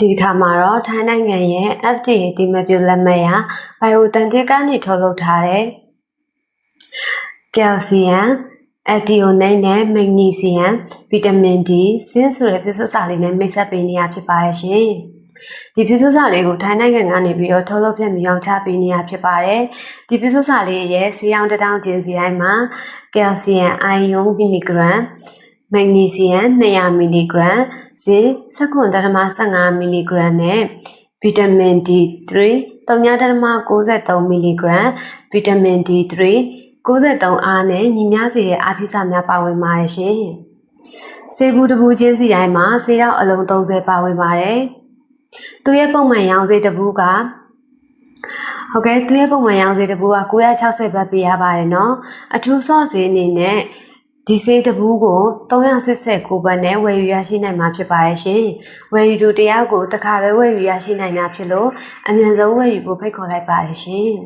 ဒီခါမှာတော့ထိုင်းနိုင်ငံရဲ့ FDA အသိအမှတ်ပြုလက်မှတ်ရ Biontech ကနေထုတ်လုပ်ထားတဲ့ ကယ်လ်ဆီယမ် အက်တီအိုနိတ်နဲ့ မက်ဂနီဆီယမ် ဗီတာမင် D ဇင်းဆိုတဲ့ပြုစုစာလေးနဲ့မိတ်ဆက်ပေးနေရဖြစ်ပါတယ်ရှင်။ဒီပြုစုစာလေးကိုထိုင်းနိုင်ငံကနေပြီးတော့ထုတ်လုပ်ဖြန့်ပြီးရောင်းချပေးနေရဖြစ်ပါတယ်။ဒီပြုစုစာလေးရဲ့ဈေးရောင်းတစ်တောင်းချင်းစီတိုင်းမှာကယ်လ်ဆီယမ်အိုင်ယွန်မီလီဂရမ် မက်ဂနီဆီယမ်200မီလီဂရမ် ဇင်း19.15မီလီဂရမ်နဲ့ဗီတာမင် D3 3.93မီလီဂရမ်ဗီတာမင် D3 93အားနဲ့ညီမျှစေတဲ့အားဖြည့်စာများပါဝင်ပါတယ်ရှင်။ဆေးဘူးတစ်ဘူးချင်းစီတိုင်းမှာဆေးတော့အလုံး30ပါဝင်ပါတယ်။သူရဲ့ပုံမှန်ရောင်းဈေးတစ်ဘူးကသူရဲ့ပုံမှန်ရောင်းဈေးတစ်ဘူးက960ဘတ်ပေးရပါတယ်နော်။အထူးဆော့ဈေးအနေနဲ့ဒီဆေးတစ်ဘူးကို389ဘတ်နဲ့ဝယ်ယူရရှိနိုင်မှာဖြစ်ပါရဲ့ရှင်။ဝယ်ယူသူတယောက်ကိုတစ်ခါပဲဝယ်ယူရရှိနိုင်တာဖြစ်လို့အမြန်ဆုံးဝယ်ယူဖို့ဖိတ်ခေါ်လိုက်ပါရရှင်။